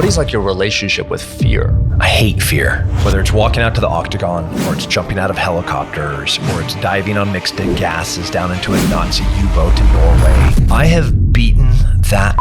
is like your relationship with fear? I hate fear. Whether it's walking out to the octagon, or it's jumping out of helicopters, or it's diving on mixed gases down into a Nazi U-boat in Norway. I have beaten that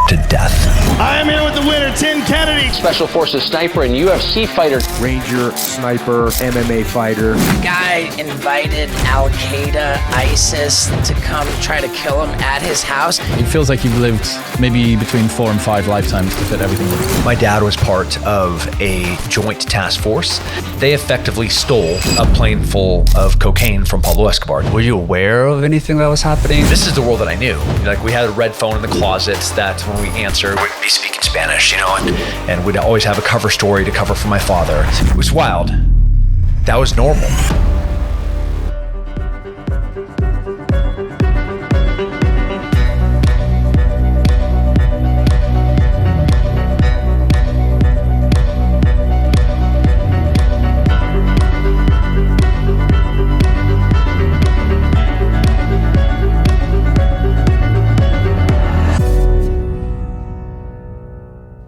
to death. I am here with the winner, Tim Kennedy. Special Forces sniper and UFC fighter. Ranger, sniper, MMA fighter. Guy invited Al-Qaeda, ISIS to come try to kill him at his house. It feels like you've lived maybe between 4 and 5 lifetimes to fit everything in. My dad was part of a joint task force. They effectively stole a plane full of cocaine from Pablo Escobar. Were you aware of anything that was happening? This is the world that I knew. Like, we had a red phone in the closet that when we answered, we'd be speaking Spanish, and we'd always have a cover story to cover for my father. It was wild. That was normal.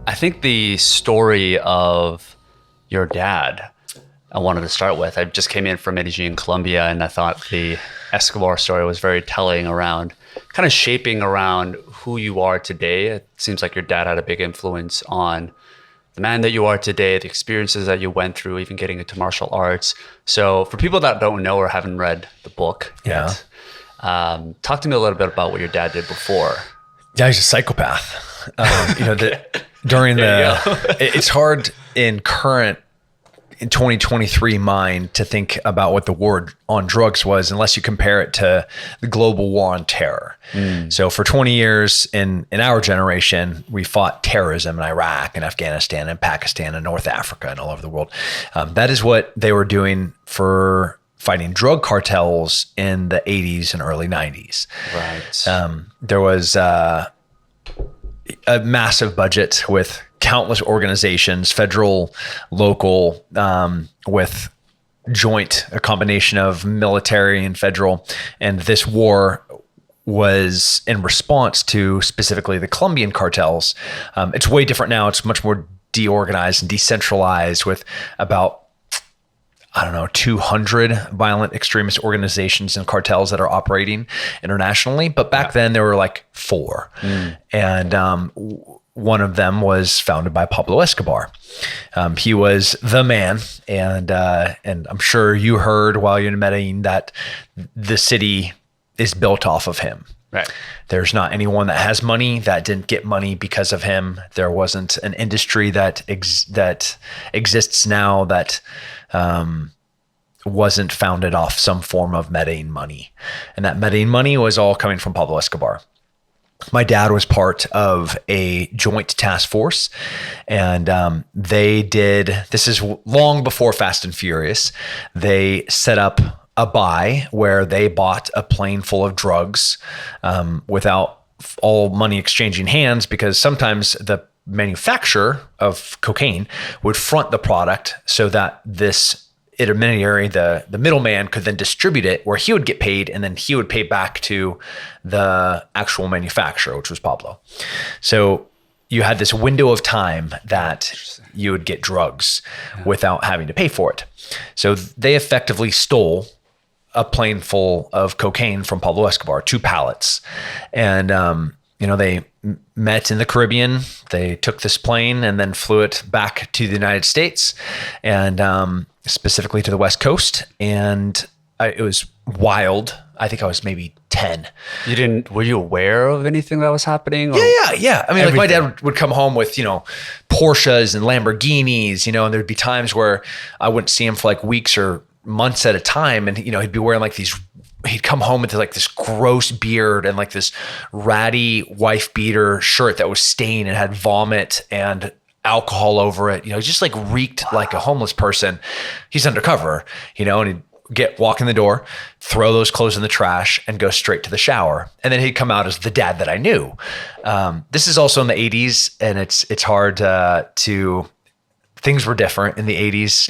I think the story of your dad, I wanted to start with. I just came in from Medellin, Colombia, and I thought the Escobar story was very telling around, kind of shaping around who you are today. It seems like your dad had a big influence on the man that you are today, the experiences that you went through, even getting into martial arts. So for people that don't know or haven't read the book yet, talk to me a little bit about what your dad did before. Yeah, he's a psychopath. It's hard in 2023 mind to think about what the war on drugs was unless you compare it to the global war on terror. So for 20 years in our generation, we fought terrorism in Iraq and Afghanistan and Pakistan and North Africa and all over the world. That is what they were doing for fighting drug cartels in the 80s and early 90s. Right. There was a massive budget with countless organizations, federal, local, with a combination of military and federal. And this war was in response to specifically the Colombian cartels. It's way different now. It's much more deorganized and decentralized with about 200 violent extremist organizations and cartels that are operating internationally. But back then there were like 4. And one of them was founded by Pablo Escobar. He was the man. And I'm sure you heard while you're in Medellin that the city is built off of him. Right. There's not anyone that has money that didn't get money because of him. There wasn't an industry that exists now that wasn't founded off some form of Medellin money. And that Medellin money was all coming from Pablo Escobar. My dad was part of a joint task force, and this is long before Fast and Furious. They set up a buy where they bought a plane full of drugs without all money exchanging hands, because sometimes the manufacturer of cocaine would front the product so that this intermediary, the middleman, could then distribute it where he would get paid, and then he would pay back to the actual manufacturer, which was Pablo. So you had this window of time that you would get drugs without having to pay for it. So they effectively stole a plane full of cocaine from Pablo Escobar, 2 pallets. And, they met in the Caribbean. They took this plane and then flew it back to the United States, and specifically to the West Coast. And it was wild. I think I was maybe 10. Were you aware of anything that was happening? Or Yeah. I mean, like, my dad would come home with, Porsches and Lamborghinis, and there'd be times where I wouldn't see him for like weeks or months at a time. And, he'd be wearing like he'd come home with like this gross beard and like this ratty wife beater shirt that was stained and had vomit and alcohol over it. Just like reeked like a homeless person. He's undercover, and he'd walk in the door, throw those clothes in the trash, and go straight to the shower. And then he'd come out as the dad that I knew. This is also in the 80s, and it's hard things were different in the 80s.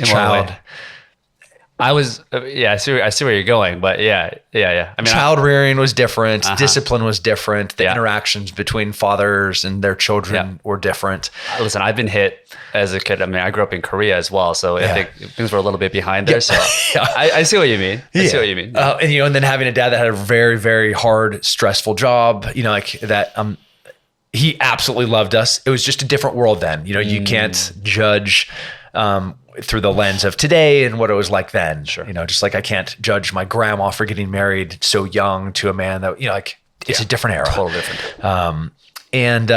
I was, I see where you're going, but yeah. I mean, Child rearing was different. Discipline was different. The interactions between fathers and their children were different. Listen, I've been hit as a kid. I mean, I grew up in Korea as well, so I think things were a little bit behind there. So I see what you mean. I see what you mean. And then having a dad that had a very, very hard, stressful job, like that, he absolutely loved us. It was just a different world then. You can't judge, through the lens of today and what it was like then. Sure. Just like I can't judge my grandma for getting married so young to a man that, it's a different era. Totally different. And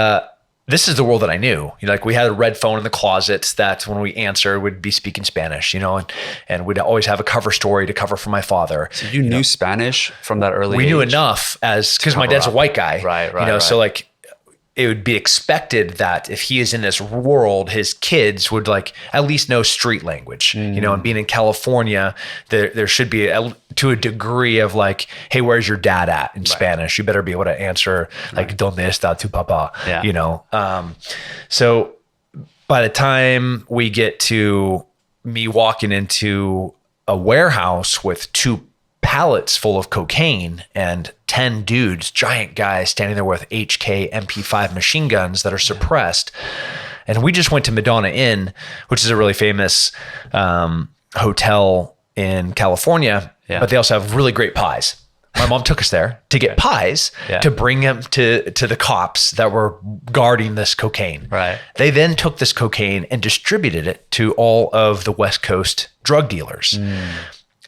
this is the world that I knew. Like we had a red phone in the closet that when we answered would be speaking Spanish, and we'd always have a cover story to cover for my father. So you knew Spanish from that early age? We knew enough because my dad's a white guy. Right. So like, it would be expected that if he is in this world, his kids would like at least know street language, and being in California, there should be to a degree of like, hey, where's your dad at in Spanish? You better be able to answer like, ¿Dónde está tu papá? So by the time we get to me walking into a warehouse with 2 pallets full of cocaine and 10 dudes, giant guys standing there with HK MP5 machine guns that are suppressed. And we just went to Madonna Inn, which is a really famous hotel in California, but they also have really great pies. My mom took us there to get pies to bring them to the cops that were guarding this cocaine. Right. They then took this cocaine and distributed it to all of the West Coast drug dealers.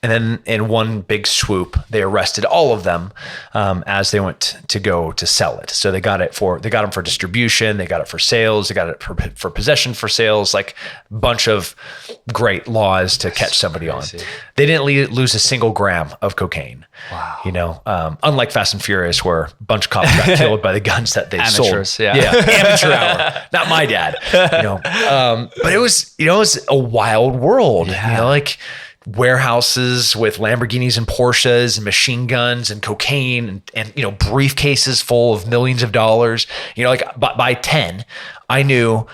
And then in one big swoop, they arrested all of them as they went to go to sell it. So they got them for distribution, they got it for sales, they got it for possession for sales, like a bunch of great laws to catch somebody on. They didn't lose a single gram of cocaine. Wow. Unlike Fast and Furious, where a bunch of cops got killed by the guns that they Amateurs, sold. Amateur hour. Not my dad. But it was a wild world. Like warehouses with Lamborghinis and Porsches and machine guns and cocaine and briefcases full of millions of dollars. Like by 10, I knew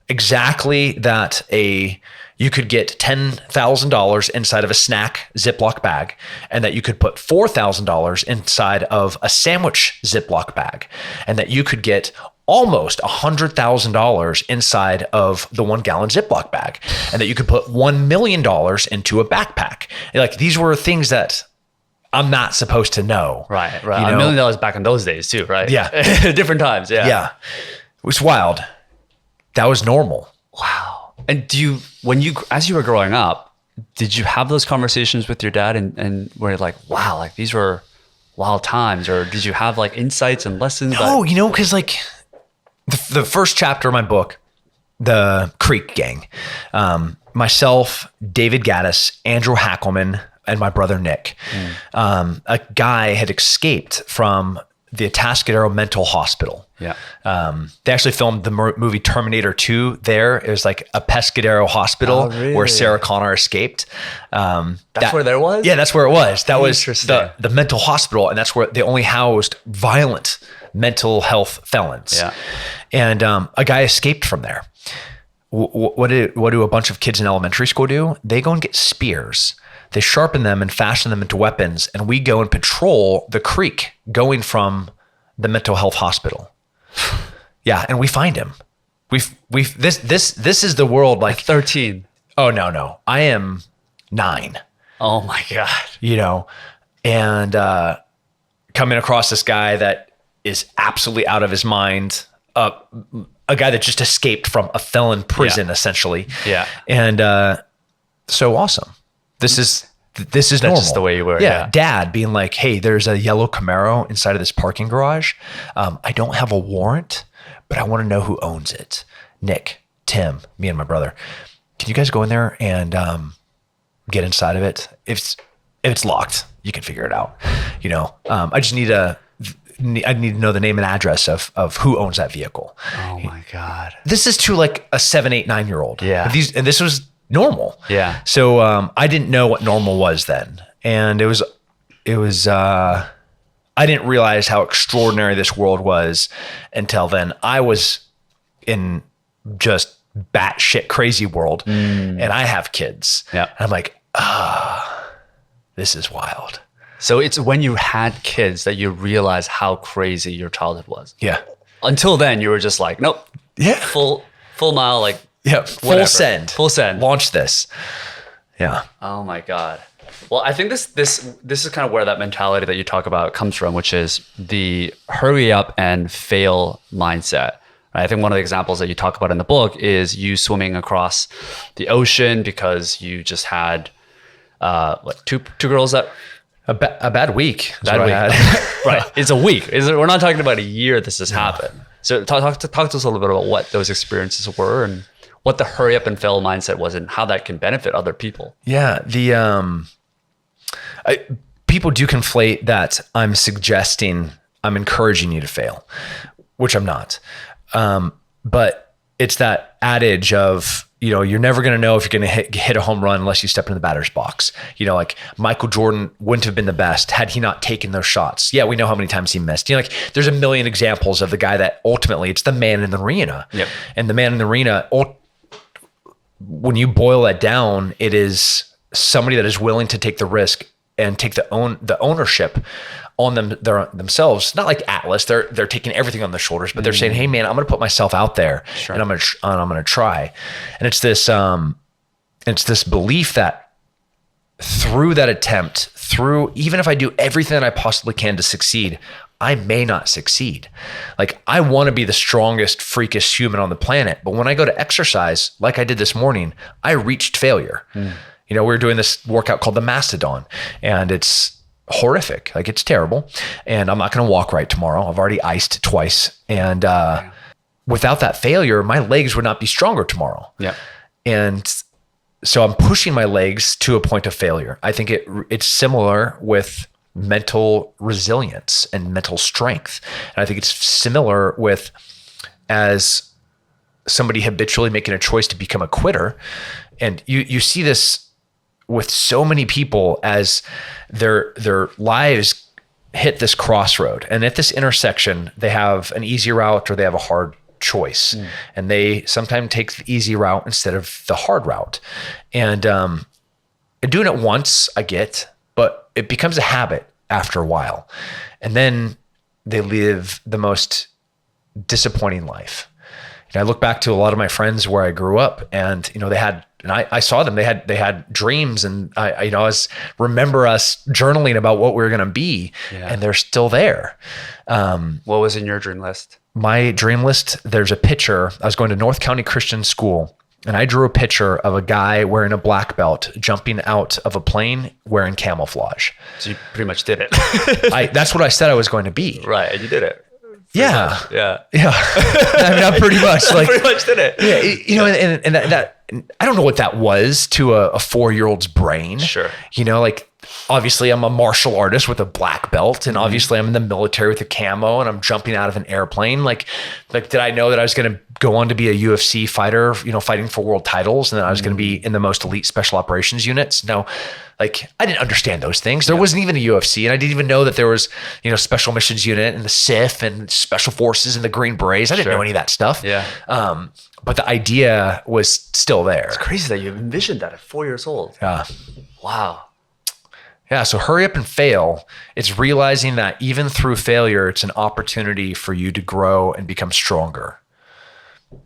exactly that you could get $10,000 inside of a snack Ziploc bag, and that you could put $4,000 inside of a sandwich Ziploc bag, and that you could get almost $100,000 inside of the 1 gallon Ziploc bag, and that you could put $1 million into a backpack. Like these were things that I'm not supposed to know. Right. $1 million back in those days too, right? Yeah. Different times. Yeah. It was wild. That was normal. Wow. And as you were growing up, did you have those conversations with your dad and were you like, wow, like these were wild times, or did you have like insights and lessons? No, because like the first chapter of my book, the Creek Gang, myself, David Gaddis, Andrew Hackelman, and my brother Nick, a guy had escaped from the Atascadero Mental Hospital. Yeah. They actually filmed the movie Terminator 2 there. It was like a Pescadero hospital where Sarah Connor escaped. That's where there was? Yeah, that's where it was. That was the mental hospital, and that's where they only housed violent mental health felons. Yeah. And a guy escaped from there. What do a bunch of kids in elementary school do? They go and get spears. They sharpen them and fashion them into weapons, and we go and patrol the creek going from the mental health hospital. Yeah, and we find him. This is the world like 13. Oh no. I am 9. Oh my God. And coming across this guy that is absolutely out of his mind, a guy that just escaped from a felon prison essentially. Yeah. And so awesome. This is normal. That's just the way you were. Yeah. Dad being like, hey, there's a yellow Camaro inside of this parking garage. I don't have a warrant, but I want to know who owns it. Nick, Tim, me and my brother. Can you guys go in there and get inside of it? If it's locked, you can figure it out. I just need I need to know the name and address of who owns that vehicle. Oh my God. This is to like a 7, 8, 9-year-old. Yeah. And this was normal. Yeah. So I didn't know what normal was then. And it was I didn't realize how extraordinary this world was until then. I was in just batshit crazy world and I have kids. Yeah. And I'm like, this is wild. So it's when you had kids that you realize how crazy your childhood was. Yeah. Until then, you were just like, nope. Yeah. Full mile, like, Yeah. Full whatever. send. Full send. Launch this. Yeah. Oh my God. Well, I think this is kind of where that mentality that you talk about comes from, which is the hurry up and fail mindset. I think one of the examples that you talk about in the book is you swimming across the ocean because you just had two girls that A bad week. bad week. Right. It's a week. We're not talking about a year this has happened. So talk to us a little bit about what those experiences were and what the hurry up and fail mindset was and how that can benefit other people. Yeah. People do conflate that I'm encouraging you to fail, which I'm not. But it's that adage of, you're never going to know if you're going to hit a home run unless you step into the batter's box. Like Michael Jordan wouldn't have been the best had he not taken those shots. Yeah, we know how many times he missed. Like there's a million examples of the guy that ultimately it's the man in the arena. Yep. And the man in the arena, when you boil that down, it is somebody that is willing to take the risk and take the ownership on themselves. Not like Atlas, they're taking everything on their shoulders, but they're saying, "Hey, man, I'm going to put myself out there, and I'm going to try." And it's this belief that through that attempt, even if I do everything that I possibly can to succeed, I may not succeed. Like I want to be the strongest, freakiest human on the planet, but when I go to exercise, like I did this morning, I reached failure. We were doing this workout called the Mastodon, and it's horrific. Like it's terrible. And I'm not going to walk right tomorrow. I've already iced twice. And without that failure, my legs would not be stronger tomorrow. Yeah. And so I'm pushing my legs to a point of failure. I think it's similar with mental resilience and mental strength. And I think it's similar with as somebody habitually making a choice to become a quitter. And you see this with so many people as their lives hit this crossroad. And at this intersection, they have an easy route or they have a hard choice. And they sometimes take the easy route instead of the hard route. And doing it once, I get, but it becomes a habit after a while. And then they live the most disappointing life. I look back to a lot of my friends where I grew up, and they had, and I saw them. They had dreams, and I remember us journaling about what we were going to be, and they're still there. What was in your dream list? My dream list. There's a picture. I was going to North County Christian School, and I drew a picture of a guy wearing a black belt jumping out of a plane wearing camouflage. So you pretty much did it. That's what I said I was going to be. Right, and you did it. Yeah. Yeah. I pretty much pretty much did it. Yeah. And that I don't know what that was to a 4-year-old's brain. Sure. Like obviously I'm a martial artist with a black belt, and obviously I'm in the military with a camo, and I'm jumping out of an airplane. Like did I know that I was going to go on to be a UFC fighter, fighting for world titles, and then I was going to be in the most elite special operations units? No. Like I didn't understand those things. There wasn't even a UFC, and I didn't even know that there was, special missions unit and the SIF and special forces and the Green Berets. I didn't know any of that stuff. Yeah. But the idea was still there. It's crazy that you envisioned that at 4 years old. Yeah. Wow. Yeah. So hurry up and fail. It's realizing that even through failure, it's an opportunity for you to grow and become stronger.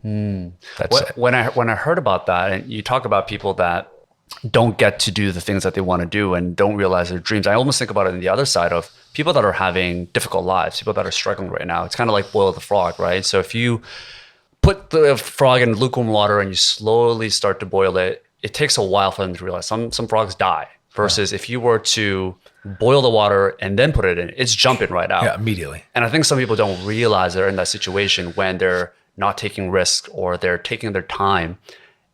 That's it. When I heard about that, and you talk about people that don't get to do the things that they want to do and don't realize their dreams, I almost think about it on the other side of people that are having difficult lives, people that are struggling right now. It's kind of like boil the frog, right? So if you put the frog in lukewarm water and you slowly start to boil it, it takes a while for them to realize. Some frogs die versus if you were to boil the water and then put it in, it's jumping right out. Yeah, immediately. And I think some people don't realize they're in that situation when they're not taking risks or they're taking their time.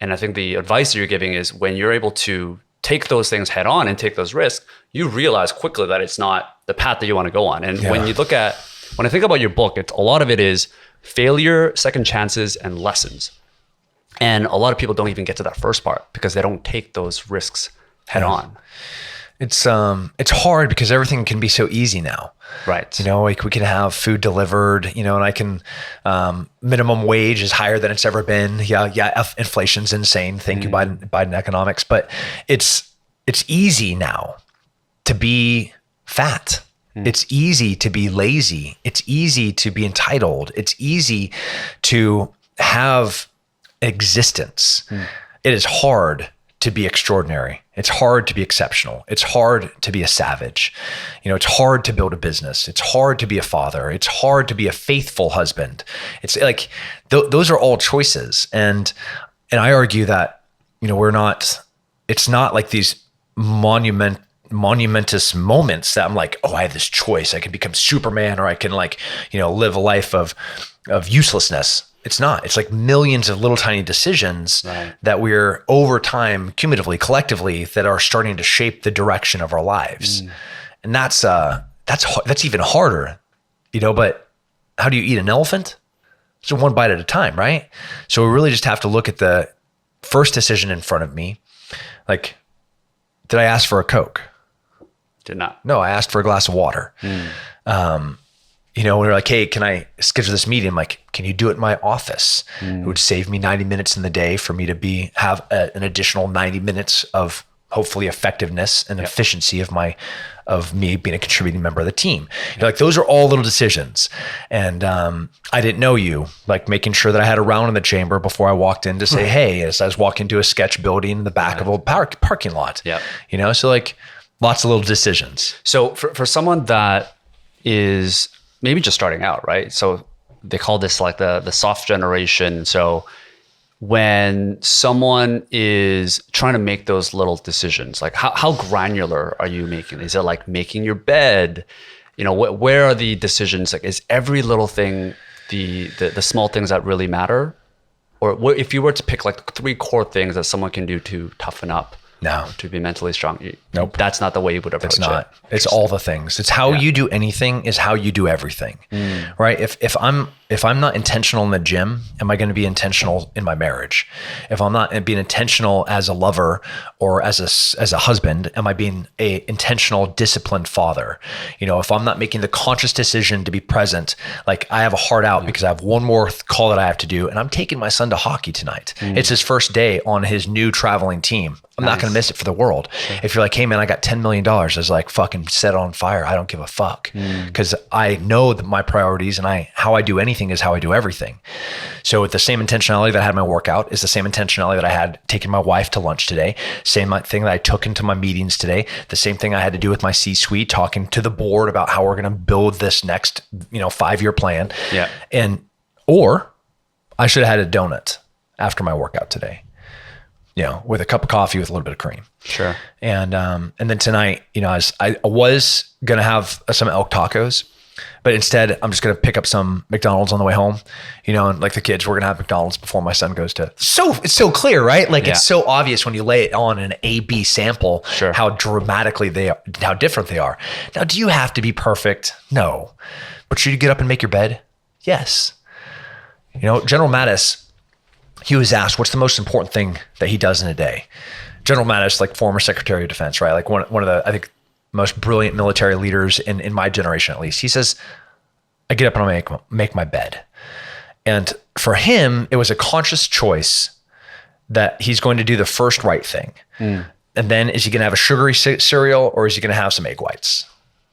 And I think the advice that you're giving is when you're able to take those things head on and take those risks, you realize quickly that it's not the path that you want to go on. And when I think about your book, a lot of it is failure, second chances, and lessons. And a lot of people don't even get to that first part because they don't take those risks head on. It's hard because everything can be so easy now. Right. Like we can have food delivered, and I can, minimum wage is higher than it's ever been. Yeah. Inflation's insane. Thank you, Biden economics, but it's easy now. to be fat. It's easy to be lazy. It's easy to be entitled. It's easy to have existence. It is hard to be extraordinary. It's hard to be exceptional. It's hard to be a savage. It's hard to build a business. It's hard to be a father. It's hard to be a faithful husband. It's like those are all choices. And I argue that, it's not like these monumentous moments that I'm like, oh, I have this choice. I can become Superman, or I can live a life of uselessness. It's not. It's like millions of little tiny decisions that we're over time, cumulatively, collectively, that are starting to shape the direction of our lives. And that's even harder, but how do you eat an elephant? It's one bite at a time, right? So we really just have to look at the first decision in front of me. Like, did I ask for a Coke? Did not. No, I asked for a glass of water. We were like, hey, can I schedule this meeting? I'm like, can you do it in my office? It would save me 90 minutes in the day for me to have an additional 90 minutes of hopefully effectiveness and efficiency of me being a contributing member of the team. Like, those are all little decisions. And I didn't know you, like making sure that I had a round in the chamber before I walked in to say, hey, as I was walking to a sketch building in the back of a parking lot. So like lots of little decisions. So for someone that is maybe just starting out, right? So they call this like the soft generation. So when someone is trying to make those little decisions, like how granular are you making? Is it like making your bed? Where are the decisions? Like, is every little thing the small things that really matter? Or if you were to pick like 3 core things that someone can do to toughen up, to be mentally strong, nope, that's not the way you would approach it. It's not. It's all the things. It's how you do anything is how you do everything, right? If I'm not intentional in the gym, am I going to be intentional in my marriage? If I'm not being intentional as a lover or as a husband, am I being a intentional, disciplined father? If I'm not making the conscious decision to be present, like I have a heart out because I have one more call that I have to do, and I'm taking my son to hockey tonight. It's his first day on his new traveling team. I'm not going to miss it for the world. If you're like, hey man, I got $10 million, I was like, fucking set on fire. I don't give a fuck, because I know that my priorities and how I do anything is how I do everything. So with the same intentionality that I had my workout is the same intentionality that I had taking my wife to lunch today. Same thing that I took into my meetings today. The same thing I had to do with my C-suite, talking to the board about how we're going to build this next, 5-year plan. Or I should have had a donut after my workout today, with a cup of coffee with a little bit of cream. Sure. And then tonight, I was going to have some elk tacos, but instead I'm just going to pick up some McDonald's on the way home, and like the kids, we're going to have McDonald's before my son goes to, it's so clear, right? Like it's so obvious when you lay it on an A-B sample, how dramatically how different they are. Now, do you have to be perfect? No. But should you get up and make your bed? Yes. General Mattis, he was asked, what's the most important thing that he does in a day? General Mattis, like former Secretary of Defense, right? Like one of the, I think, most brilliant military leaders in my generation, at least. He says, I get up and I make my bed. And for him, it was a conscious choice that he's going to do the first right thing. And then is he going to have a sugary cereal, or is he going to have some egg whites?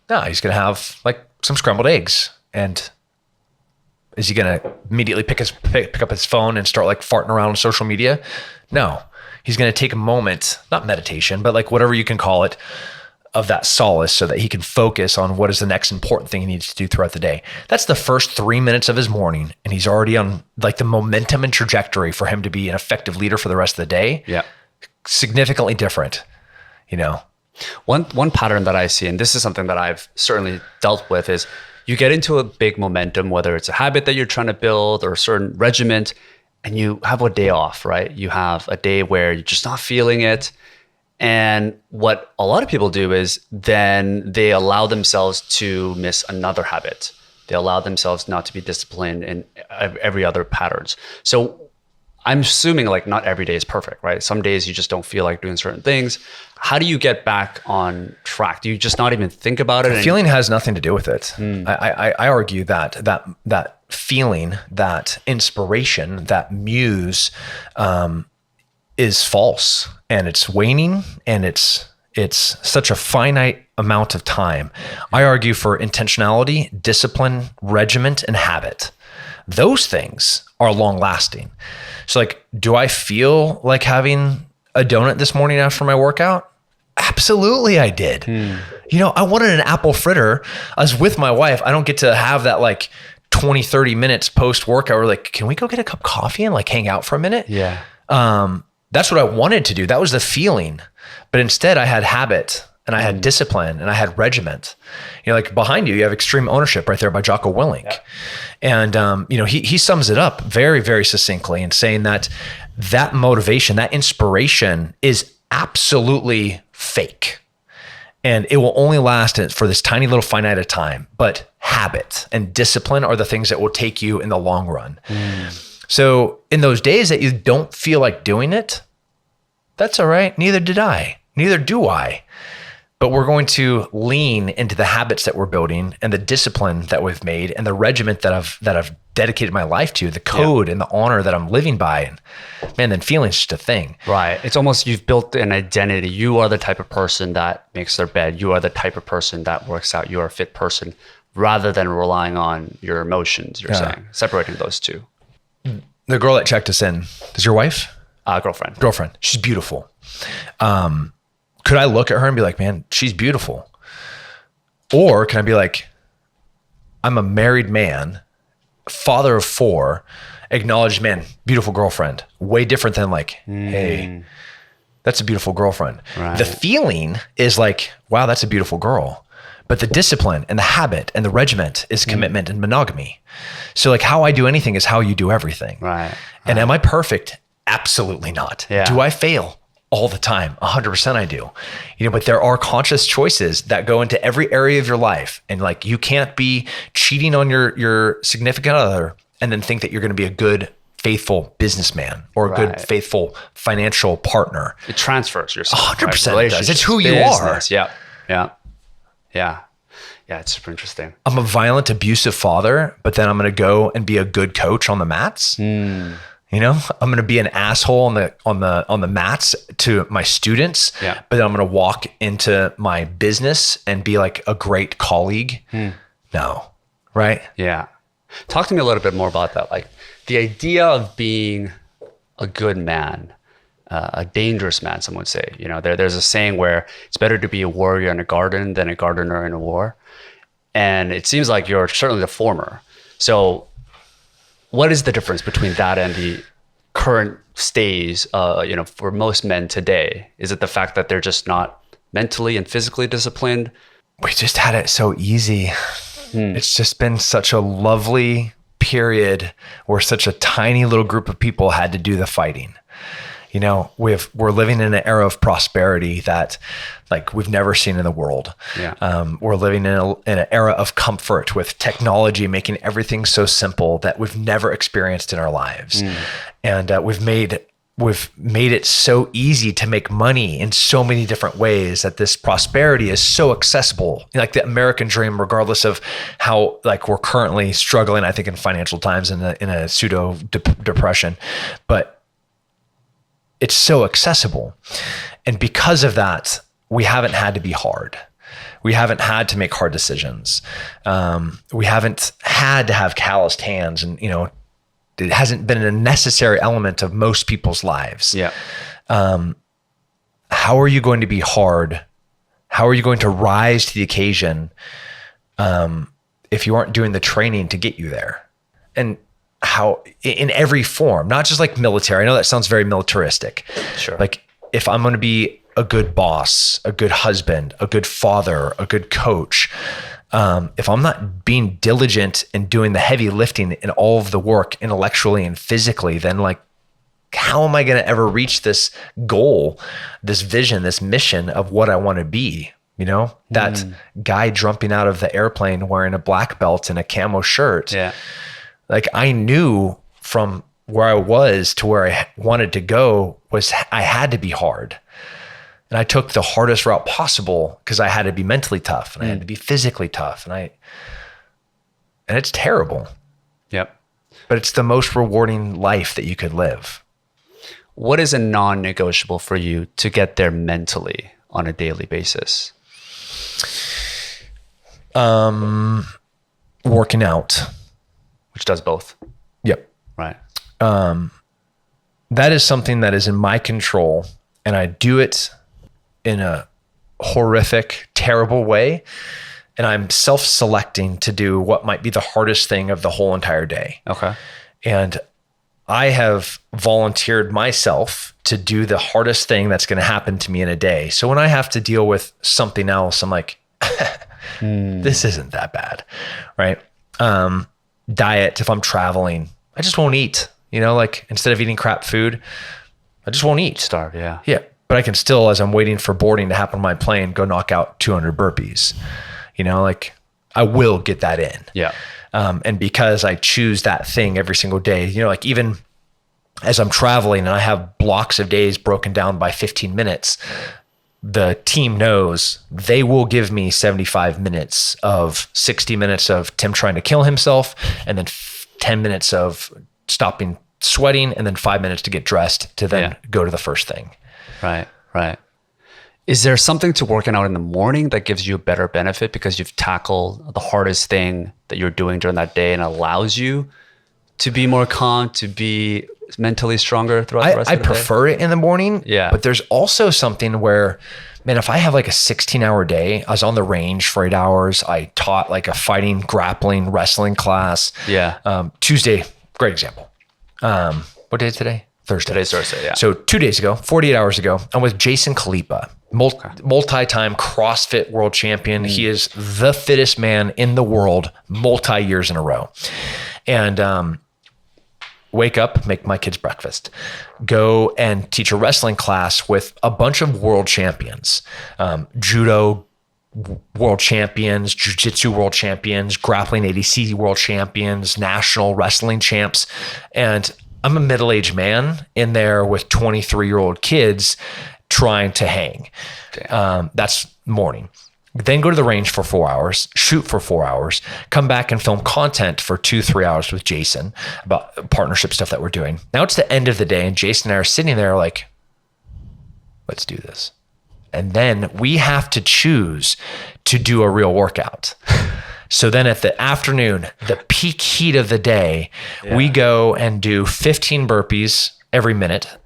No, he's going to have like some scrambled eggs. And is he going to immediately pick up his phone and start like farting around on social media? No, he's going to take a moment, not meditation, but like whatever you can call it, of that solace so that he can focus on what is the next important thing he needs to do throughout the day. That's the first 3 minutes of his morning. And he's already on like the momentum and trajectory for him to be an effective leader for the rest of the day. Yeah. Significantly different, One pattern that I see, and this is something that I've certainly dealt with, is you get into a big momentum, whether it's a habit that you're trying to build or a certain regiment, and you have a day off, right? You have a day where you're just not feeling it. And what a lot of people do is then they allow themselves to miss another habit. They allow themselves not to be disciplined in every other patterns. So I'm assuming like not every day is perfect, right? Some days you just don't feel like doing certain things. How do you get back on track? Do you just not even think about it? Feeling has nothing to do with it. I argue that feeling, that inspiration, that muse is false, and it's waning, and it's it's such a finite amount of time. I argue for intentionality, discipline, regiment, and habit. Those things are long lasting. So like, do I feel like having a donut this morning after my workout? Absolutely I did. You know, I wanted an apple fritter. I was with my wife. I don't get to have that like 20, 30 minutes post workout. We're like, can we go get a cup of coffee and like hang out for a minute? Yeah. That's what I wanted to do. That was the feeling. But instead I had habit and I had discipline and I had regiment. You know, like behind you have Extreme Ownership right there by Jocko Willink. Yeah. And, you know, he sums it up very, very succinctly in saying that motivation, that inspiration is absolutely fake. And it will only last for this tiny little finite of time. But habit and discipline are the things that will take you in the long run. So in those days that you don't feel like doing it, that's all right. Neither did I. Neither do I. But we're going to lean into the habits that we're building and the discipline that we've made and the regiment that I've dedicated my life to, the code and the honor that I'm living by. And man, then feeling's just a thing. Right. It's almost you've built an identity. You are the type of person that makes their bed. You are the type of person that works out. You are a fit person rather than relying on your emotions, you're saying, separating those two. The girl that checked us in, is your wife? Girlfriend. She's beautiful. Could I look at her and be like, man, she's beautiful? Or can I be like, I'm a married man, father of 4, acknowledged man, beautiful girlfriend. Way different than like, hey, that's a beautiful girlfriend. Right. The feeling is like, wow, that's a beautiful girl. But the discipline and the habit and the regiment is commitment and monogamy. So like how I do anything is how you do everything. Right. And am I perfect? Absolutely not. Yeah. Do I fail? All the time, 100% I do. You know, but there are conscious choices that go into every area of your life. And like, you can't be cheating on your significant other and then think that you're going to be a good, faithful businessman or a good, faithful financial partner. It transfers yourself. 100% it does. It's who you are. Yeah. It's super interesting. I'm a violent, abusive father, but then I'm going to go and be a good coach on the mats. You know, I'm going to be an asshole on the mats to my students, but then I'm going to walk into my business and be like a great colleague. No. Right. Yeah. Talk to me a little bit more about that. Like the idea of being a good man, a dangerous man, some would say. You know, there's a saying where it's better to be a warrior in a garden than a gardener in a war. And it seems like you're certainly the former. So what is the difference between that and the current stage, you know, for most men today? Is it the fact that they're just not mentally and physically disciplined? We just had it so easy. It's just been such a lovely period where such a tiny little group of people had to do the fighting. You know, we're living in an era of prosperity that like we've never seen in the world. We're living in an era of comfort with technology making everything so simple that we've never experienced in our lives. And we've made it so easy to make money in so many different ways that this prosperity is so accessible. Like the American dream, regardless of how like we're currently struggling, I think in financial times in a pseudo depression, but it's so accessible. And because of that, we haven't had to be hard. We haven't had to make hard decisions. We haven't had to have calloused hands, and, you know, it hasn't been a necessary element of most people's lives. How are you going to be hard? How are you going to rise to the occasion if you aren't doing the training to get you there? And how in every form, not just like military. I know that sounds very militaristic. Sure. Like if I'm going to be a good boss, a good husband, a good father, a good coach, if I'm not being diligent and doing the heavy lifting and all of the work intellectually and physically, then like, how am I going to ever reach this goal, this vision, this mission of what I want to be? You know, that guy jumping out of the airplane wearing a black belt and a camo shirt. Like I knew from where I was to where I wanted to go was I had to be hard. And I took the hardest route possible because I had to be mentally tough and I had to be physically tough. And it's terrible. But it's the most rewarding life that you could live. What is a non-negotiable for you to get there mentally on a daily basis? Working out. Which does both, Yep. right? That is something that is in my control, and I do it in a horrific, terrible way. And I'm self-selecting to do what might be the hardest thing of the whole entire day. Okay. And I have volunteered myself to do the hardest thing that's going to happen to me in a day. So when I have to deal with something else, I'm like, this isn't that bad, right? Diet, if I'm traveling, I just won't eat. You know, like instead of eating crap food, I just won't eat. Starve, yeah. Yeah. But I can still, as I'm waiting for boarding to happen on my plane, go knock out 200 burpees. You know, like I will get that in. Yeah. And because I choose that thing every single day, you know, like even as I'm traveling and I have blocks of days broken down by 15 minutes, the team knows they will give me 75 minutes of 60 minutes of Tim trying to kill himself, and then 10 minutes of stopping sweating, and then 5 minutes to get dressed to then go to the first thing. Right, right. Is there something to working out in the morning that gives you a better benefit because you've tackled the hardest thing that you're doing during that day and allows you to be more calm, to be mentally stronger throughout the rest of the day? I prefer it in the morning. Yeah. But there's also something where, man, if I have like a 16-hour day, I was on the range for 8 hours. I taught like a fighting, grappling, wrestling class. Yeah. Tuesday, great example. What day is today? Thursday. Today's Thursday, yeah. So 2 days ago, 48 hours ago, I'm with Jason Khalipa, multi-time CrossFit world champion. He is the fittest man in the world, multi-years in a row. And wake up, make my kids breakfast, go and teach a wrestling class with a bunch of world champions, judo world champions, jiu-jitsu world champions, grappling ADC world champions, national wrestling champs. And I'm a middle-aged man in there with 23-year-old kids trying to hang. That's morning. Then go to the range for 4 hours, shoot for 4 hours, come back and film content for 2-3 hours with Jason about partnership stuff that we're doing. Now it's the end of the day and Jason and I are sitting there like, let's do this. And then we have to choose to do a real workout. So then at the afternoon, the peak heat of the day, we go and do 15 burpees every minute,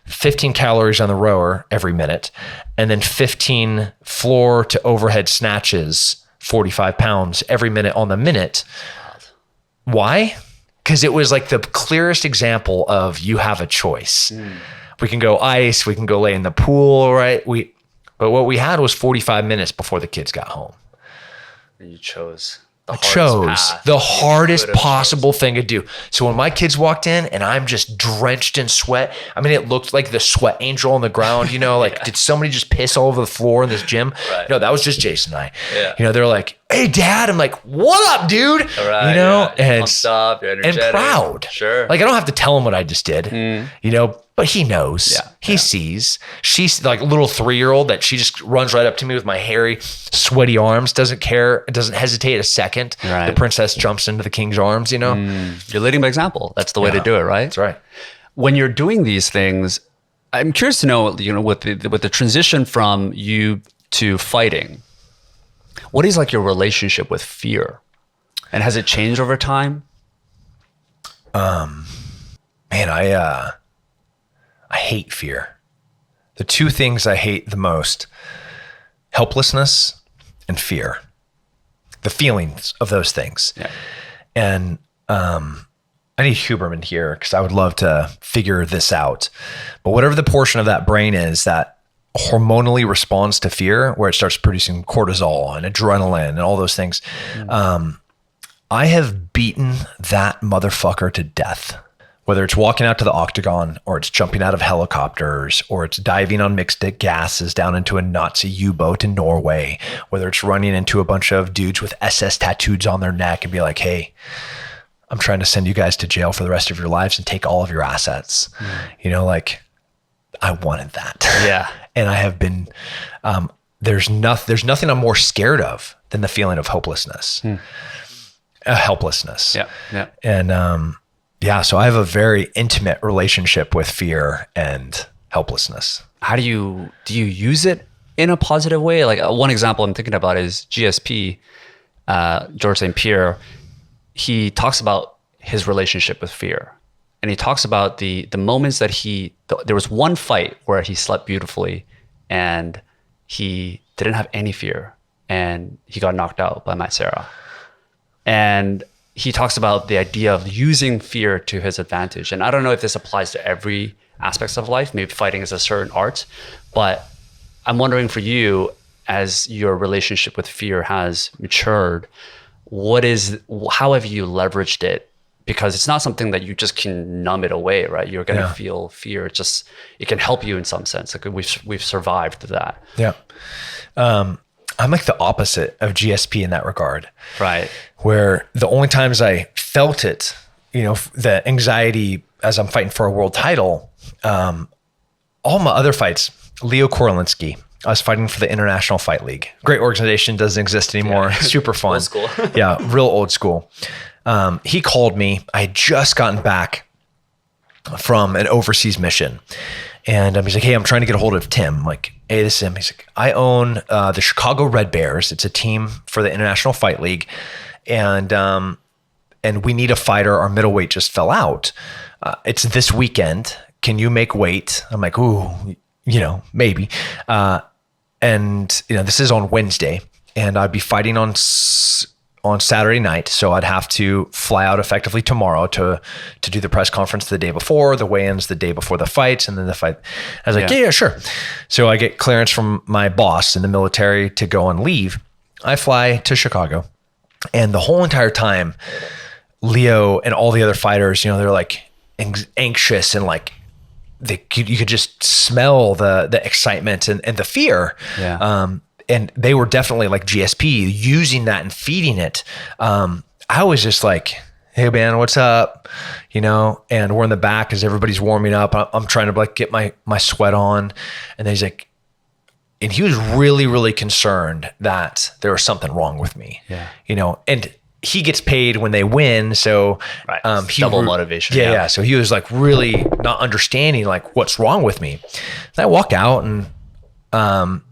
15 calories on the rower every minute, and then 15 floor to overhead snatches, 45 pounds every minute on the minute. Why? Because it was like the clearest example of you have a choice. We can go ice, we can go lay in the pool, right? But what we had was 45 minutes before the kids got home. And you chose the hardest possible thing to do. So when my kids walked in and I'm just drenched in sweat, I mean, it looked like the sweat angel on the ground, you know, like did somebody just piss all over the floor in this gym? Right. No, that was just Jason and I. Yeah. You know, they're like, hey dad. I'm like, what up, dude? Right, you know, and you're energetic. And proud. Sure. Like I don't have to tell him what I just did, you know, but he knows. Yeah. He sees. She's like a little 3-year-old that she just runs right up to me with my hairy, sweaty arms, doesn't care, doesn't hesitate a second. Right. The princess jumps into the king's arms, you know? You're leading by example. That's the way to do it, right? That's right. When you're doing these things, I'm curious to know, you know, with the transition from you to fighting, what is like your relationship with fear? And has it changed over time? Man, I hate fear. The two things I hate the most, helplessness and fear. The feelings of those things. Yeah. And I need Huberman here because I would love to figure this out. But whatever the portion of that brain is that hormonally responds to fear, where it starts producing cortisol and adrenaline and all those things, I have beaten that motherfucker to death. Whether it's walking out to the octagon or it's jumping out of helicopters or it's diving on mixed gases down into a Nazi U-boat in Norway, whether it's running into a bunch of dudes with SS tattoos on their neck and be like, hey, I'm trying to send you guys to jail for the rest of your lives and take all of your assets. You know, like I wanted that. Yeah. And I have been, there's nothing I'm more scared of than the feeling of hopelessness, helplessness. Yeah. Yeah. And, yeah, so I have a very intimate relationship with fear and helplessness. How do you use it in a positive way? Like one example I'm thinking about is GSP, George St. Pierre. He talks about his relationship with fear. And he talks about the moments that there was one fight where he slept beautifully and he didn't have any fear and he got knocked out by Matt Serra. And he talks about the idea of using fear to his advantage. And I don't know if this applies to every aspects of life. Maybe fighting is a certain art, but I'm wondering for you, as your relationship with fear has matured, how have you leveraged it? Because it's not something that you just can numb it away, right? You're going to feel fear. It can help you in some sense. Like we've survived that. Yeah. I'm like the opposite of GSP in that regard. Right. Where the only times I felt it, the anxiety as I'm fighting for a world title, all my other fights, Leo Korolinski, I was fighting for the International Fight League. Great organization, doesn't exist anymore. Yeah. Super fun. Old school. Yeah, real old school. He called me. I had just gotten back from an overseas mission. And he's like, hey, I'm trying to get a hold of Tim. I'm like, hey, this is him. He's like, I own the Chicago Red Bears. It's a team for the International Fight League. And we need a fighter. Our middleweight just fell out. It's this weekend. Can you make weight? I'm like, ooh, maybe. This is on Wednesday. And I'd be fighting on Saturday night. So I'd have to fly out effectively tomorrow to do the press conference the day before, the weigh-ins the day before the fights, and then the fight. I was like, yeah, sure. So I get clearance from my boss in the military to go on leave. I fly to Chicago, and the whole entire time, Leo and all the other fighters, they're like anxious and like you could just smell the excitement and the fear. Yeah. And they were definitely like GSP using that and feeding it. I was just like, hey man, what's up? And we're in the back as everybody's warming up. I'm trying to like get my sweat on. And then he's like, and he was really, really concerned that there was something wrong with me. Yeah. And he gets paid when they win. So right. Double motivation. Yeah. So he was like really not understanding like what's wrong with me. And I walk out and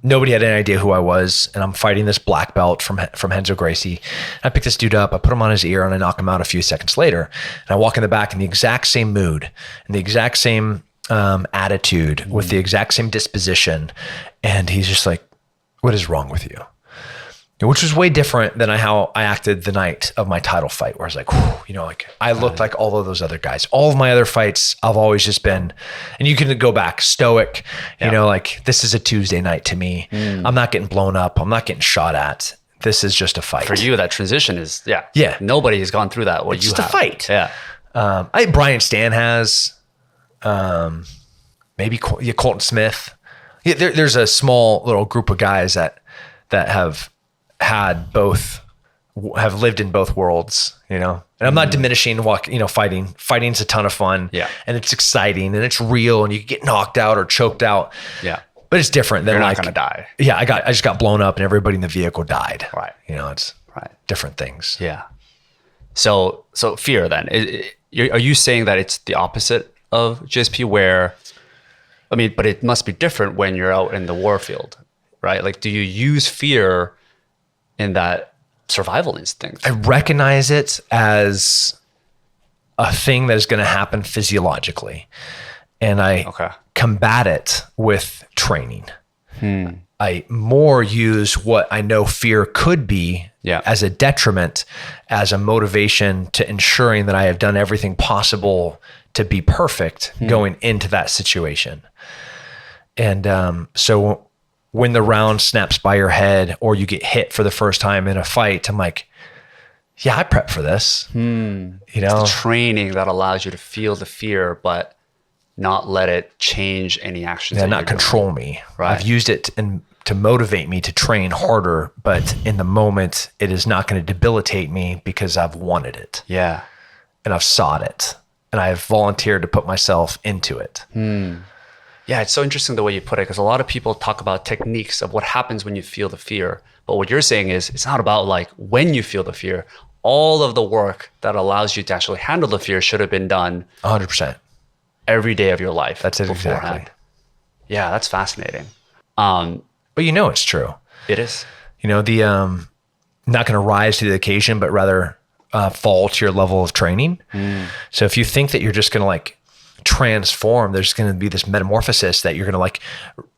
nobody had any idea who I was, and I'm fighting this black belt from Renzo Gracie. I pick this dude up, I put him on his ear, and I knock him out a few seconds later. And I walk in the back in the exact same mood, and the exact same attitude, with the exact same disposition. And he's just like, what is wrong with you? Which was way different than how I acted the night of my title fight, where I was like, whew, I looked like all of those other guys. All of my other fights, I've always just been, and you can go back, stoic, like this is a Tuesday night to me. I'm not getting blown up. I'm not getting shot at. This is just a fight. For you, that transition is, nobody has gone through that. It's just a fight. Yeah. Brian Stan has, maybe Colton Smith. Yeah, there's a small little group of guys that have lived in both worlds, and I'm not diminishing fighting. Fighting's a ton of fun, and it's exciting and it's real, and you get knocked out or choked out, but it's different than you're not gonna die. I just got blown up and everybody in the vehicle died, right? It's different things. So fear then, are you saying that it's the opposite of GSP, where but it must be different when you're out in the war field, right? Like, do you use fear in that survival instinct? I recognize it as a thing that is going to happen physiologically, and I combat it with training. I more use what I know fear could be as a detriment, as a motivation to ensuring that I have done everything possible to be perfect going into that situation. And so when the round snaps by your head or you get hit for the first time in a fight, I'm like, I prep for this. It's the training that allows you to feel the fear, but not let it change any actions. Not control me. Right. I've used it to motivate me to train harder, but in the moment, it is not going to debilitate me because I've wanted it. Yeah. And I've sought it. And I've volunteered to put myself into it. Yeah, it's so interesting the way you put it, because a lot of people talk about techniques of what happens when you feel the fear. But what you're saying is it's not about like when you feel the fear. All of the work that allows you to actually handle the fear should have been done 100% every day of your life. That's it, beforehand. exactly. Yeah, that's fascinating. but you know it's true. It is. You know, the not going to rise to the occasion, but rather fall to your level of training. So if you think that you're just going to like transform, there's going to be this metamorphosis that you're going to like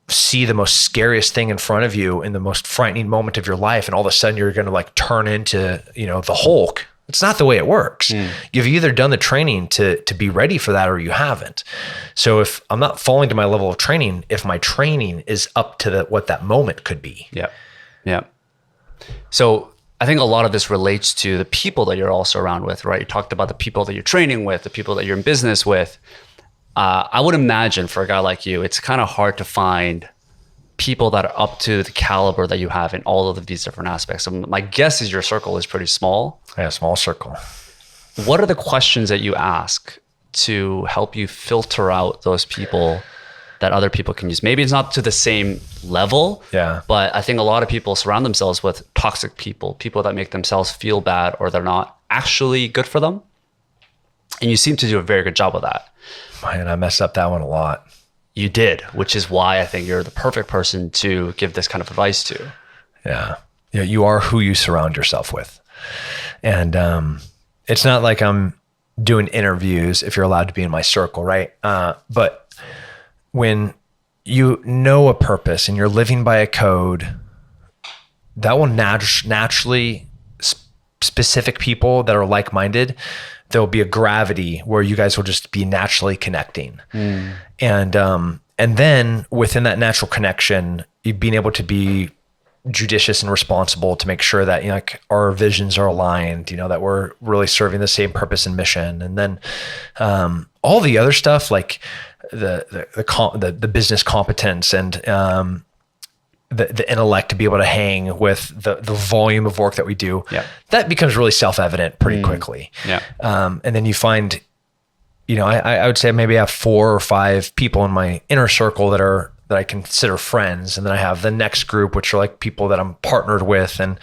see the most scariest thing in front of you in the most frightening moment of your life, and all of a sudden you're going to like turn into, you know, the Hulk. It's not the way it works. You've either done the training to be ready for that, or you haven't. So if I'm not falling to my level of training, if my training is up to what that moment could be. Yeah. Yeah. So I think a lot of this relates to the people that you're also around with, right? You talked about the people that you're training with, the people that you're in business with. I would imagine for a guy like you, it's kind of hard to find people that are up to the caliber that you have in all of these different aspects. So my guess is your circle is pretty small. Yeah, small circle. What are the questions that you ask to help you filter out those people that other people can use? Maybe it's not to the same level, but I think a lot of people surround themselves with toxic people that make themselves feel bad or they're not actually good for them. And you seem to do a very good job of that. Man, I messed up that one a lot. You did, which is why I think you're the perfect person to give this kind of advice to. Yeah. Yeah, you are who you surround yourself with. And it's not like I'm doing interviews if you're allowed to be in my circle, right? But when you know a purpose and you're living by a code, that will naturally, specific people that are like-minded, there'll be a gravity where you guys will just be naturally connecting. And then within that natural connection, you being able to be judicious and responsible to make sure that, you know, like our visions are aligned, you know, that we're really serving the same purpose and mission. And then all the other stuff, like the business competence and the intellect to be able to hang with the volume of work that we do, that becomes really self-evident pretty quickly. And then you find, you know, I would say maybe I have 4 or 5 people in my inner circle that I consider friends. And then I have the next group, which are like people that I'm partnered with, and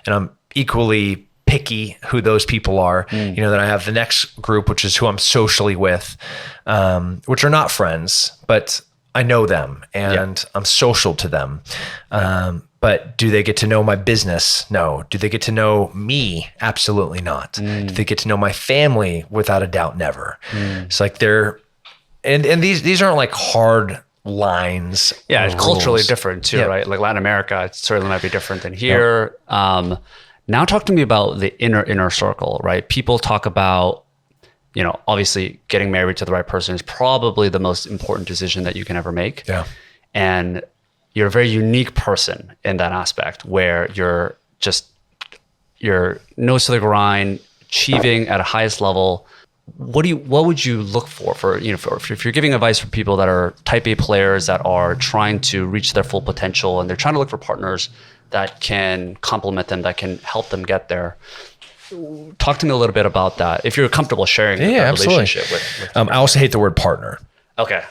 I'm equally picky who those people are. You know, then I have the next group, which is who I'm socially with, which are not friends, but I know them and I'm social to them. But do they get to know my business? No. Do they get to know me? Absolutely not. Do they get to know my family? Without a doubt, never. It's like and these aren't like hard lines. Yeah, it's culturally different too, right? Like Latin America, it certainly might be different than here. Now talk to me about the inner circle, right? People talk about, you know, obviously getting married to the right person is probably the most important decision that you can ever make. Yeah. And you're a very unique person in that aspect where you're nose to the grind, achieving at a highest level. What would you look for, you know, if you're giving advice for people that are type A players that are trying to reach their full potential and they're trying to look for partners that can complement them, that can help them get there? Talk to me a little bit about that, if you're comfortable sharing that relationship with I also hate the word partner. Okay.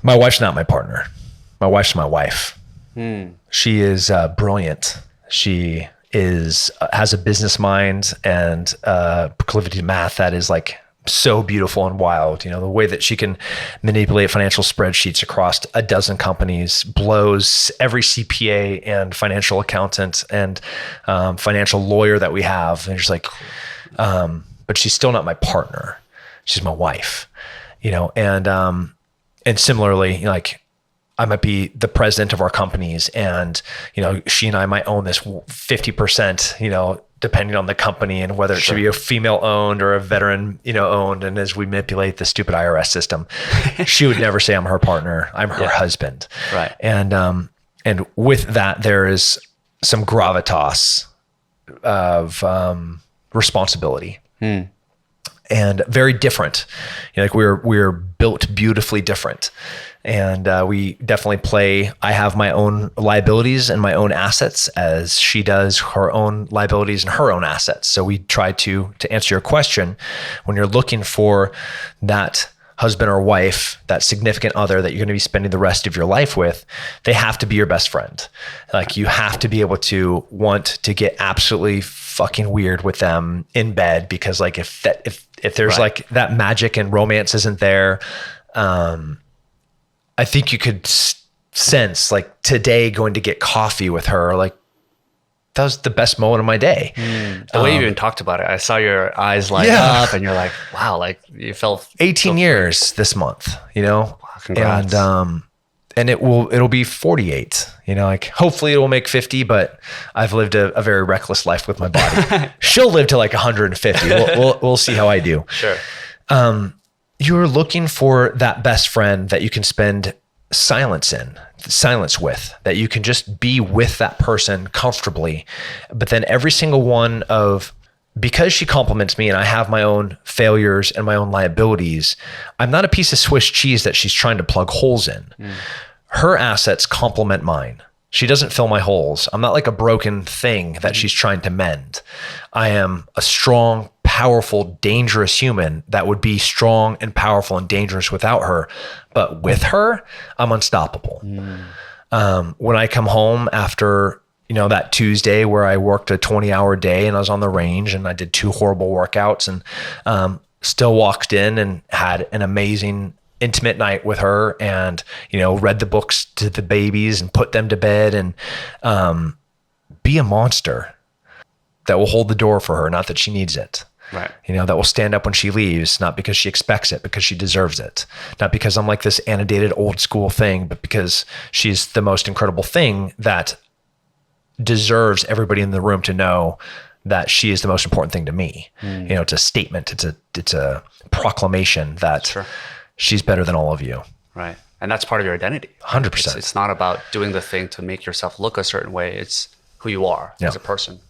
My wife's not my partner. My wife's my wife. She is brilliant. She has a business mind and proclivity to math that is like so beautiful and wild. You know, the way that she can manipulate financial spreadsheets across a dozen companies blows every CPA and financial accountant and financial lawyer that we have. And just like, but she's still not my partner. She's my wife, you know, and similarly, like I might be the president of our companies and, you know, she and I might own this 50%, you know, depending on the company and whether it should be a female owned or a veteran, you know, owned. And as we manipulate the stupid IRS system, she would never say I'm her partner. I'm her husband. Right. And with that, there is some gravitas of responsibility. And very different. You know, like we're built beautifully different. And we definitely I have my own liabilities and my own assets as she does her own liabilities and her own assets. So we try to answer your question, when you're looking for that husband or wife, that significant other that you're going to be spending the rest of your life with, they have to be your best friend. Like you have to be able to want to get absolutely fucking weird with them in bed, because like if there's like that magic and romance isn't there, I think you could sense like today going to get coffee with her, like that was the best moment of my day. The way you even talked about it, I saw your eyes light up and you're like, wow, like you felt 18 years this month, you know? Wow, congrats. And it'll be 48, you know, like hopefully it will make 50, but I've lived a very reckless life with my body. She'll live to like 150. We'll see how I do. Sure. You're looking for that best friend that you can spend silence with, that you can just be with that person comfortably. But then every single one because she compliments me and I have my own failures and my own liabilities, I'm not a piece of Swiss cheese that she's trying to plug holes in. Her assets complement mine. She doesn't fill my holes. I'm not like a broken thing that she's trying to mend. I am a strong, powerful, dangerous human that would be strong and powerful and dangerous without her. But with her, I'm unstoppable. When I come home after, you know, that Tuesday where I worked a 20-hour day and I was on the range and I did 2 horrible workouts and still walked in and had an amazing intimate night with her and, you know, read the books to the babies and put them to bed and be a monster that will hold the door for her, not that she needs it. Right. You know, that will stand up when she leaves, not because she expects it, because she deserves it. Not because I'm like this antiquated old school thing, but because she's the most incredible thing that deserves everybody in the room to know that she is the most important thing to me. You know, it's a statement. It's a proclamation that she's better than all of you. Right. And that's part of your identity. 100%. It's not about doing the thing to make yourself look a certain way. It's who you are as a person.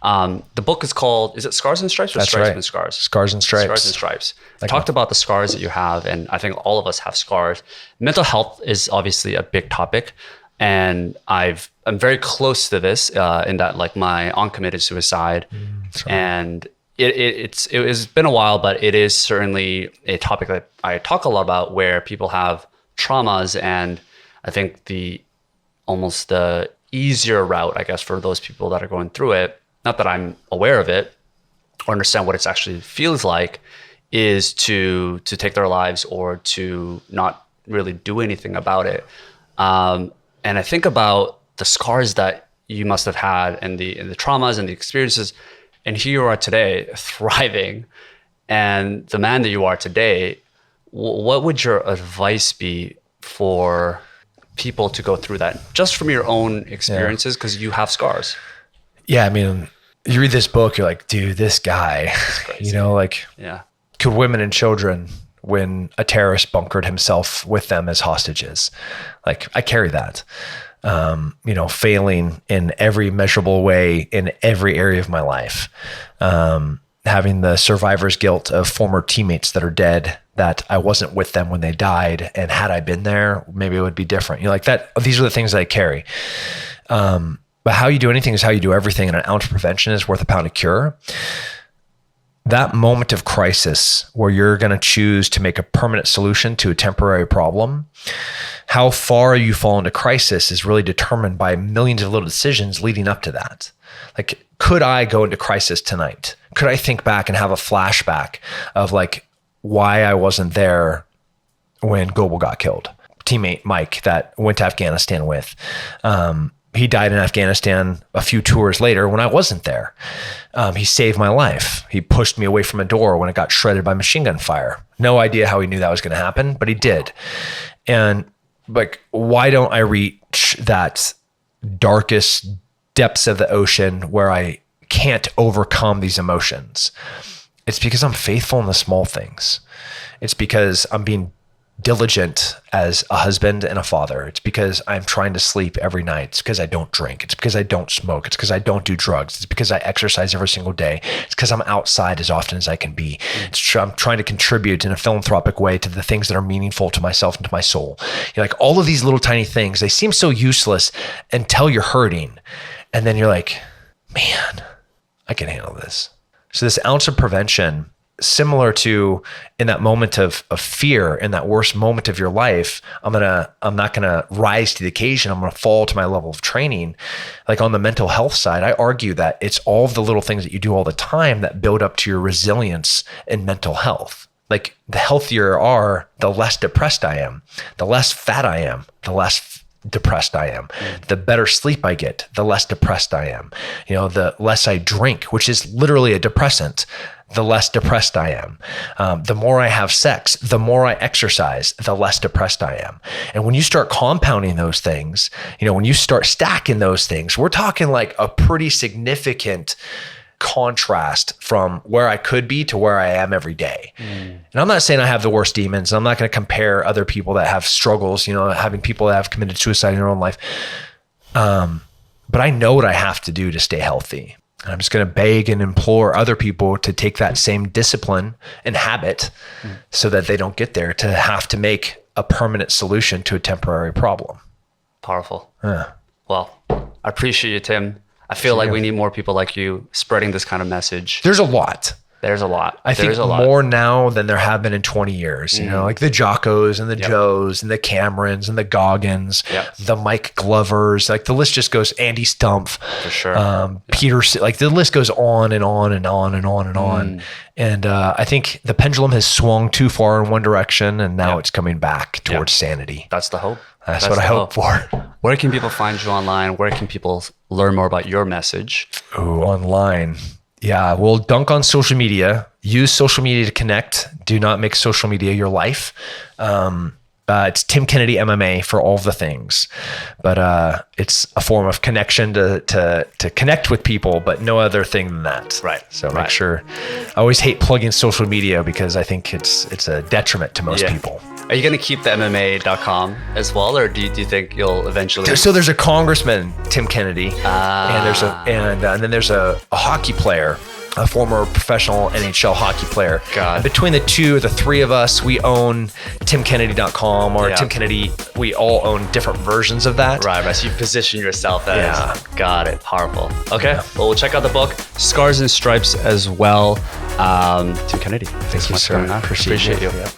The book is called, is it Scars and Stripes or That's Stripes right. and Scars? Scars and Stripes. Scars and Stripes. I talked about the scars that you have, and I think all of us have scars. Mental health is obviously a big topic, and I'm very close to this in that like my aunt committed suicide, and it has been a while, but it is certainly a topic that I talk a lot about where people have traumas, and I think almost the easier route, I guess, for those people that are going through it, not that I'm aware of it or understand what it actually feels like, is to take their lives or to not really do anything about it. And I think about the scars that you must have had and the traumas and the experiences, and here you are today, thriving, and the man that you are today. What would your advice be for people to go through that, just from your own experiences, because you have scars? Yeah, I mean, you read this book, you're like, dude, this guy, you know, like, killed women and children when a terrorist bunkered himself with them as hostages. Like, I carry that, you know, failing in every measurable way in every area of my life, having the survivor's guilt of former teammates that are dead, that I wasn't with them when they died. And had I been there, maybe it would be different. You know, like that, these are the things that I carry. But how you do anything is how you do everything. And an ounce of prevention is worth a pound of cure. That moment of crisis where you're going to choose to make a permanent solution to a temporary problem, how far you fall into crisis is really determined by millions of little decisions leading up to that. Like, could I go into crisis tonight? Could I think back and have a flashback of like why I wasn't there when Goebel got killed? Teammate Mike that went to Afghanistan with, he died in Afghanistan a few tours later when I wasn't there. He saved my life. He pushed me away from a door when it got shredded by machine gun fire. No idea how he knew that was going to happen, but he did. And like, why don't I reach that darkest depths of the ocean where I can't overcome these emotions? It's because I'm faithful in the small things. It's because I'm being diligent as a husband and a father. It's because I'm trying to sleep every night. It's because I don't drink. It's because I don't smoke. It's because I don't do drugs. It's because I exercise every single day. It's because I'm outside as often as I can be. I'm trying to contribute in a philanthropic way to the things that are meaningful to myself and to my soul. You're like, all of these little tiny things, they seem so useless until you're hurting. And then you're like, man, I can handle this. So this ounce of prevention, similar to in that moment of fear, in that worst moment of your life, I'm not gonna rise to the occasion. I'm gonna fall to my level of training. Like on the mental health side, I argue that it's all of the little things that you do all the time that build up to your resilience in mental health. Like the healthier you are, the less depressed I am, the less fat I am, the less depressed I am, the better sleep I get, the less depressed I am. You know, the less I drink, which is literally a depressant, the less depressed I am. The more I have sex, the more I exercise, the less depressed I am. And when you start compounding those things, you know, when you start stacking those things, we're talking like a pretty significant contrast from where I could be to where I am every day. And I'm not saying I have the worst demons. I'm not going to compare other people that have struggles, you know, having people that have committed suicide in their own life. But I know what I have to do to stay healthy. I'm just going to beg and implore other people to take that same discipline and habit so that they don't get there to have to make a permanent solution to a temporary problem. Powerful. Well, I appreciate you, Tim. I feel like we need more people like you spreading this kind of message. There's a lot. There's a lot. I think more now than there have been in 20 years, you know, like the Jockos and the Joes and the Camerons and the Goggins, the Mike Glovers, like the list just goes, Andy Stumpf, for sure. Peter, like the list goes on and on and on and on and on. And I think the pendulum has swung too far in one direction and now it's coming back towards sanity. That's the hope. That's what I hope for. Where can people find you online? Where can people learn more about your message? Oh, online. Yeah, well, dunk on social media. Use social media to connect. Do not make social media your life. It's Tim Kennedy MMA for all the things, but it's a form of connection to connect with people, but no other thing than that. Right. So make sure. I always hate plugging social media because I think it's a detriment to most people. Are you going to keep the MMA.com as well, or do you think you'll eventually? So there's a congressman, Tim Kennedy, and then there's a hockey player, a former professional NHL hockey player. God. Between the three of us, we own TimKennedy.com or Tim Kennedy. We all own different versions of that. Right. So you position yourself as. Got it. Powerful. Okay. Well, we'll check out the book, Scars and Stripes as well. Tim Kennedy. Thanks so much for coming on. Appreciate you. Yeah.